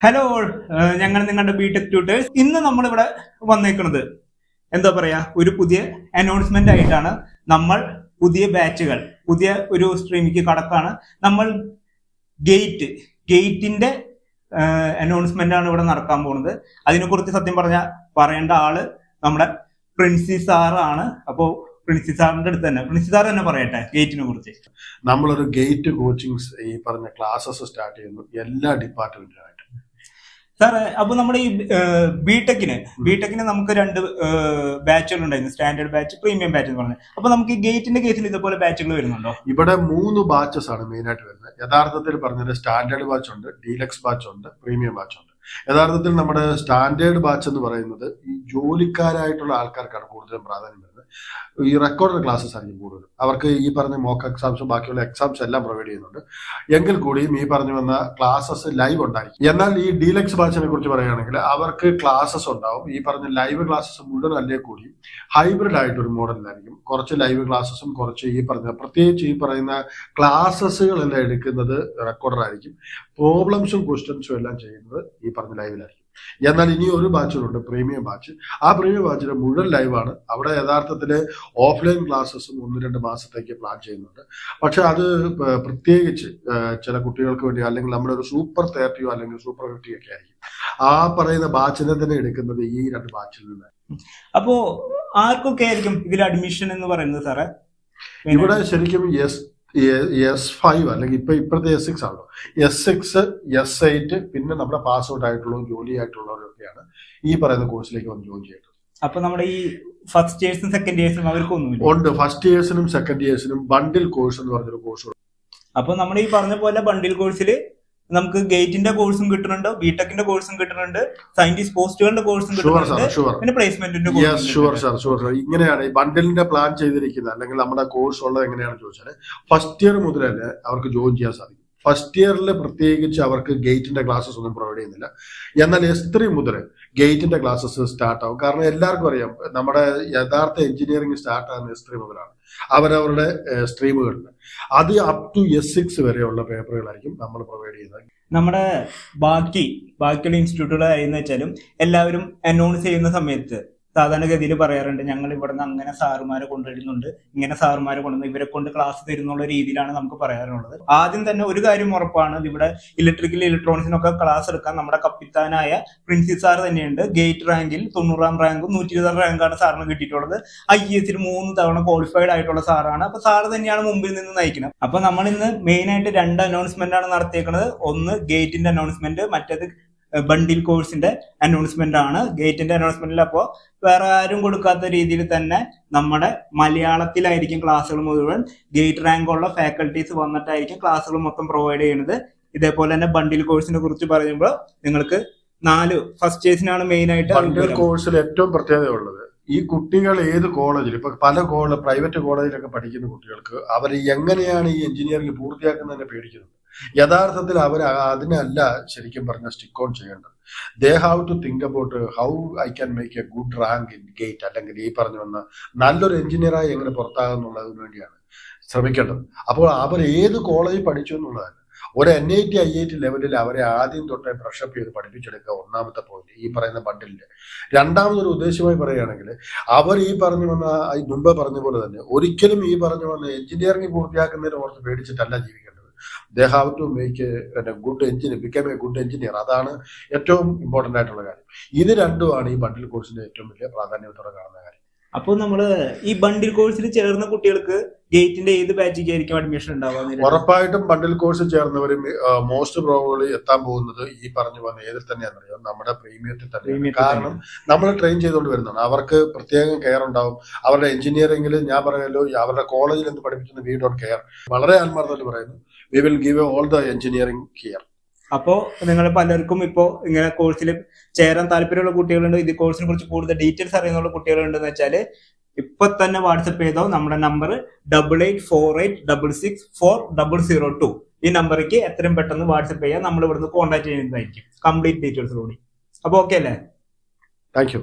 Hello, ഞങ്ങൾ നിങ്ങളുടെ BTech tutors. ഇന്ന് നമ്മളിവിടെ വന്നേക്കുന്നത് എന്താ പറയാ, ഒരു പുതിയ അനൗൺസ്മെന്റ് ആയിട്ടാണ്. നമ്മൾ പുതിയ ബാച്ചുകൾ, പുതിയ ഒരു സ്ട്രീമിക്ക് കടക്കാണ്. നമ്മൾ ഗേറ്റിന്റെ അനൗൺസ്മെന്റ് ആണ് ഇവിടെ നടക്കാൻ പോകുന്നത്. അതിനെക്കുറിച്ച് സത്യം പറയേണ്ട ആള് നമ്മുടെ പ്രിൻസി സാറാണ്. അപ്പോ പ്രിൻസി സാറിന്റെ അടുത്ത് തന്നെ, പ്രിൻസി സാർ തന്നെ പറയട്ടെ ഗേറ്റിനെ കുറിച്ച്. നമ്മളൊരു ഗേറ്റ് കോച്ചിങ് ഈ പറഞ്ഞ ക്ലാസ്സസ് സ്റ്റാർട്ട് ചെയ്യുന്നു എല്ലാ ഡിപ്പാർട്ട്മെന്റിലായിട്ട്. സാറേ, അപ്പൊ നമ്മുടെ ഈ ബിടെക്കിന് നമുക്ക് രണ്ട് ബാച്ചുകൾ ഉണ്ടായിരുന്നു, സ്റ്റാൻഡേർഡ് ബാച്ച്, പ്രീമിയം ബാച്ച് എന്ന് പറഞ്ഞത്. അപ്പൊ നമുക്ക് ഈ ഗേറ്റിന്റെ കേസിൽ ഇതുപോലെ ബാച്ചുകൾ വരുന്നുണ്ടോ? ഇവിടെ 3 ബാച്ചസ് ആണ് മെയിൻ ആയിട്ട് വരുന്നത്. യഥാർത്ഥത്തിൽ പറഞ്ഞത് സ്റ്റാൻഡേർഡ് ബാച്ച് ഉണ്ട്, ഡീലക്സ് ബാച്ച് ഉണ്ട്, പ്രീമിയം ബാച്ച് ഉണ്ട്. യഥാർത്ഥത്തിൽ നമ്മുടെ സ്റ്റാൻഡേർഡ് ബാച്ച് എന്ന് പറയുന്നത് ഈ ജോലിക്കാരായിട്ടുള്ള ആൾക്കാർക്കാണ് കൂടുതലും പ്രാധാന്യം വരുന്നത്. ഈ റെക്കോർഡ് ക്ലാസ്സസ് ആയിരിക്കും കൂടുതലും. അവർക്ക് ഈ പറഞ്ഞ മോക്ക് എക്സാംസും ബാക്കിയുള്ള എക്സാംസ് എല്ലാം പ്രൊവൈഡ് ചെയ്യുന്നുണ്ട്. എങ്കിൽ കൂടിയും ഈ പറഞ്ഞു വന്ന ക്ലാസ്സസ് ലൈവ് ഉണ്ടായിരിക്കും. എന്നാൽ ഈ ഡീലക്സ് ബാച്ചിനെ കുറിച്ച് പറയുകയാണെങ്കിൽ അവർക്ക് ക്ലാസ്സസ് ഉണ്ടാവും. ഈ പറഞ്ഞ ലൈവ് ക്ലാസ്സസ് മുഴുവൻ അല്ലേ കൂടിയും ഹൈബ്രിഡ് ആയിട്ടൊരു മോഡലിലായിരിക്കും. കുറച്ച് ലൈവ് ക്ലാസ്സസും കുറച്ച് ഈ പറഞ്ഞ പ്രത്യേകിച്ച് ഈ പറയുന്ന ക്ലാസ്സസുകളെല്ലാം എടുക്കുന്നത് റെക്കോർഡർ ആയിരിക്കും. പ്രോബ്ലംസും ക്വസ്റ്റ്യൻസും എല്ലാം ചെയ്യുന്നത് ഈ പറഞ്ഞ ലൈവിലായിരിക്കും. എന്നാൽ ഇനി ഒരു ബാച്ചിലുണ്ട്, പ്രീമിയം ബാച്ച്. ആ പ്രീമിയം ബാച്ചിൽ മുഴുവൻ ലൈവാണ്. അവിടെ യഥാർത്ഥത്തില് ഓഫ്ലൈൻ ക്ലാസ്സസും 1-2 മാസത്തേക്ക് പ്ലാൻ ചെയ്യുന്നുണ്ട്. പക്ഷെ അത് പ്രത്യേകിച്ച് ചില കുട്ടികൾക്ക് വേണ്ടി, അല്ലെങ്കിൽ നമ്മുടെ ഒരു സൂപ്പർ 30 അല്ലെങ്കിൽ സൂപ്പർ 50 ഒക്കെ ആയിരിക്കും. ആ പറയുന്ന ബാച്ചിനെ തന്നെ എടുക്കുന്നത് ഈ 2 ബാച്ചിൽ നിന്ന്. അപ്പോ ആർക്കൊക്കെ ആയിരിക്കും ഇതിൽ അഡ്മിഷൻ എന്ന് പറയുന്നത് സാറേ? ഇവിടെ ശരിക്കും S5 അല്ലെങ്കിൽ ഇപ്പോഴത്തെ S6 ആണല്ലോ. S6, S8 പിന്നെ നമ്മുടെ പാസ് ഔട്ട് ആയിട്ടുള്ള ജോലി ആയിട്ടുള്ളവരൊക്കെയാണ് ഈ പറയുന്ന കോഴ്സിലേക്ക് വന്ന് ജോയിൻ ചെയ്യുന്നത്. അപ്പൊ നമ്മുടെ ഈ ഫസ്റ്റ് ഇയേഴ്സും സെക്കൻഡ് ഇയേഴ്സും അവർക്കൊന്നും ഉണ്ട്. ഫസ്റ്റ് ഇയേഴ്സിനും സെക്കൻഡ് ഇയേഴ്സിനും ബണ്ടിൽ കോഴ്സ് എന്ന് പറഞ്ഞൊരു കോഴ്സ് ഉണ്ട്. അപ്പൊ നമ്മൾ ഈ പറഞ്ഞ പോലെ ബണ്ടിൽ കോഴ്സിൽ നമുക്ക് ഗേറ്റിന്റെ കോഴ്സും കിട്ടുന്നുണ്ട്, ബിടെക്കിന്റെ കോഴ്സും കിട്ടുന്നുണ്ട്, സയന്റിസ്റ്റ് പോസ്റ്റുകളുടെ കോഴ്സും കിട്ടുന്നുണ്ട്, പിന്നെ പ്ലേസ്മെന്റിന്റെ കോഴ്സും. ഇങ്ങനെയാണ് ഈ ബണ്ടിലിന്റെ പ്ലാൻ ചെയ്തിരിക്കുന്നത്. അല്ലെങ്കിൽ നമ്മുടെ കോഴ്സ് ഉള്ളത് എങ്ങനെയാണെന്ന് ചോദിച്ചാൽ ഫസ്റ്റ് ഇയർ മുതൽ തന്നെ അവർക്ക് ജോയിൻ ചെയ്യാൻ സാധിക്കും. ഫസ്റ്റ് ഇയറിൽ പ്രത്യേകിച്ച് അവർക്ക് ഗേറ്റിന്റെ ക്ലാസ്സസ് ഒന്നും പ്രൊവൈഡ് ചെയ്യുന്നില്ല. എന്നാൽ S3 മുതൽ ഗേറ്റിന്റെ ക്ലാസ്സസ് സ്റ്റാർട്ട് ആവും. കാരണം എല്ലാവർക്കും അറിയാം, നമ്മുടെ യഥാർത്ഥ എഞ്ചിനീയറിംഗ് സ്റ്റാർട്ട് ആകുന്ന S3 മുതലാണ് അവരവരുടെ സ്ട്രീമുകളിൽ. അത് അപ് ടു S6 വരെയുള്ള പേപ്പറുകളായിരിക്കും നമ്മൾ പ്രൊവൈഡ് ചെയ്യുന്നത്. നമ്മുടെ ബാക്കിയുള്ള ഇൻസ്റ്റിറ്റ്യൂട്ടുകൾ എന്ന് വെച്ചാലും എല്ലാവരും അനൗൺസ് ചെയ്യുന്ന സമയത്ത് സാധാരണഗതിയിൽ പറയാറുണ്ട്, ഞങ്ങൾ ഇവിടുന്ന് അങ്ങനെ സാറുമാരെ കൊണ്ടുവരുന്നുണ്ട്, ഇങ്ങനെ സാറുമാരെ കൊണ്ടുവന്ന് ഇവരെ കൊണ്ട് ക്ലാസ് തരുന്നുള്ള രീതിയിലാണ് നമുക്ക് പറയാറുള്ളത്. ആദ്യം തന്നെ ഒരു കാര്യം ഉറപ്പാണ്, ഇവിടെ ഇലക്ട്രോണിക്സിനൊക്കെ ക്ലാസ് എടുക്കാൻ നമ്മുടെ കപ്പിത്താനായ പ്രിൻസി സാർ തന്നെയുണ്ട്. ഗേറ്റ് റാങ്കിൽ 90ാം റാങ്കും 120ാം റാങ്കാണ് സാറിന് കിട്ടിയിട്ടുള്ളത്. IES 3 തവണ ക്വാളിഫൈഡ് ആയിട്ടുള്ള സാറാണ്. അപ്പൊ സാറ് തന്നെയാണ് മുമ്പിൽ നിന്ന് നയിക്കുന്നത്. അപ്പൊ നമ്മൾ ഇന്ന് മെയിൻ ആയിട്ട് 2 അനൗൺസ്മെന്റ് ആണ് നടത്തിയേക്കുന്നത്. ഒന്ന് ഗേറ്റിന്റെ അനൗൺസ്മെന്റ്, മറ്റേത് ബണ്ടിൽ കോഴ്സിന്റെ അനൗൺസ്മെന്റ് ആണ്. ഗേറ്റിന്റെ അനൗൺസ്മെന്റിൽ അപ്പോ വേറെ ആരും കൊടുക്കാത്ത രീതിയിൽ തന്നെ നമ്മുടെ മലയാളത്തിലായിരിക്കും ക്ലാസ്സുകൾ മുഴുവൻ. ഗേറ്റ് റാങ്ക് ഉള്ള ഫാക്കൽറ്റീസ് വന്നിട്ടായിരിക്കും ക്ലാസ്സുകൾ മൊത്തം പ്രൊവൈഡ് ചെയ്യുന്നത്. ഇതേപോലെ തന്നെ ബണ്ടിൽ കോഴ്സിനെ കുറിച്ച് പറയുമ്പോൾ നിങ്ങൾക്ക് 4 ഫസ്റ്റ് ഇയേഴ്സിനാണ് മെയിൻ ആയിട്ട്. ബണ്ടിൽ കോഴ്സിൽ ഏറ്റവും പ്രത്യേകത ഉള്ളത്, ഈ കുട്ടികൾ ഏത് കോളേജിൽ, ഇപ്പൊ പല പ്രൈവറ്റ് കോളേജിലൊക്കെ പഠിക്കുന്ന കുട്ടികൾക്ക് അവർ എങ്ങനെയാണ് ഈ എഞ്ചിനീയറിംഗ് പൂർത്തിയാക്കുന്നതിനെ പേടിക്കുന്നത്. യഥാർത്ഥത്തിൽ അവർ അതിനല്ല ശരിക്കും പറഞ്ഞ സ്റ്റിക്ക് ഓൺ ചെയ്യേണ്ടത്. They have to think about how I can make a good rank in GATE, അല്ലെങ്കിൽ ഈ പറഞ്ഞു വന്ന നല്ലൊരു എഞ്ചിനീയറായി എങ്ങനെ പുറത്താകുന്നുള്ളതിന് വേണ്ടിയാണ് ശ്രമിക്കേണ്ടത്. അപ്പോൾ അവർ ഏത് കോളേജിൽ പഠിച്ചു എന്നുള്ളതല്ല, ഒരു NIT IIT ലെവലിൽ അവരെ ആദ്യം തൊട്ടേ ബ്രഷപ്പ് ചെയ്ത് പഠിപ്പിച്ചെടുക്കുക. ഒന്നാമത്തെ പോയിന്റ് ഈ പറയുന്ന ബണ്ടിലിന്റെ. രണ്ടാമതൊരു ഉദ്ദേശമായി പറയുകയാണെങ്കിൽ അവർ ഈ പറഞ്ഞു വന്ന മുമ്പ് പറഞ്ഞ പോലെ തന്നെ ഒരിക്കലും ഈ പറഞ്ഞു വന്ന എഞ്ചിനീയറിംഗ് പൂർത്തിയാക്കുന്നതിനെ ഓർത്ത് പേടിച്ചിട്ടല്ല ജീവിക്കേണ്ടത്. They have to make a good engineer, become a good engineer. അതാണ് ഏറ്റവും ഇമ്പോർട്ടന്റ് ആയിട്ടുള്ള കാര്യം. ഇത് രണ്ടുമാണ് ഈ ബണ്ടിൽ കോഴ്സിന്റെ ഏറ്റവും വലിയ പ്രാധാന്യത്തോടെ കാണുന്ന കാര്യം. അപ്പോൾ നമ്മള് ഈ ബണ്ടിൽ കോഴ്സിൽ ചേർന്ന കുട്ടികൾക്ക് ഗേറ്റിന്റെ ഏത് ബാച്ചിലേക്ക് ആയിരിക്കും അഡ്മിഷൻ ഉണ്ടാവുക? ഉറപ്പായിട്ടും ബണ്ടിൽ കോഴ്സ് ചേർന്നവരും മോസ്റ്റ് പ്രോബബ്ലി എത്താൻ പോകുന്നത് ഈ പറഞ്ഞു വന്ന ഏതിൽ തന്നെയാണെന്നറിയാം, നമ്മുടെ പ്രീമിയത്തിൽ തന്നെ. കാരണം നമ്മൾ ട്രെയിൻ ചെയ്തുകൊണ്ട് വരുന്നതാണ്. അവർക്ക് പ്രത്യേകം കെയർ ഉണ്ടാവും. അവരുടെ എഞ്ചിനീയറിംഗിൽ ഞാൻ പറയാലോ, അവരുടെ കോളേജിൽ എന്ത് പഠിപ്പിക്കുന്ന വി ഡോണ്ട് കെയർ. വളരെ ആത്മാർത്ഥത്തിൽ പറയുന്നു, we will give all the engineering care. അപ്പോ നിങ്ങൾ പലർക്കും ഇപ്പോ ഇങ്ങനെ കോഴ്സിൽ ചേരാൻ താല്പര്യമുള്ള കുട്ടികളുണ്ട്, ഇത് കോഴ്സിനെ കുറിച്ച് കൂടുതൽ ഡീറ്റെയിൽസ് അറിയുന്ന കുട്ടികളുണ്ടെന്ന് വെച്ചാല് ഇപ്പൊ തന്നെ വാട്സപ്പ് ചെയ്തോ. നമ്മുടെ നമ്പർ 8848664002. ഈ നമ്പറിലേക്ക് എത്രയും പെട്ടെന്ന് വാട്സപ്പ് ചെയ്യാൻ നമ്മൾ ഇവിടുന്ന് കോൺടാക്ട് ചെയ്യുന്നതായിരിക്കും കംപ്ലീറ്റ് ഡീറ്റെയിൽസോടുകൂടി. അപ്പൊ ഓക്കെ അല്ലേ? Thank you.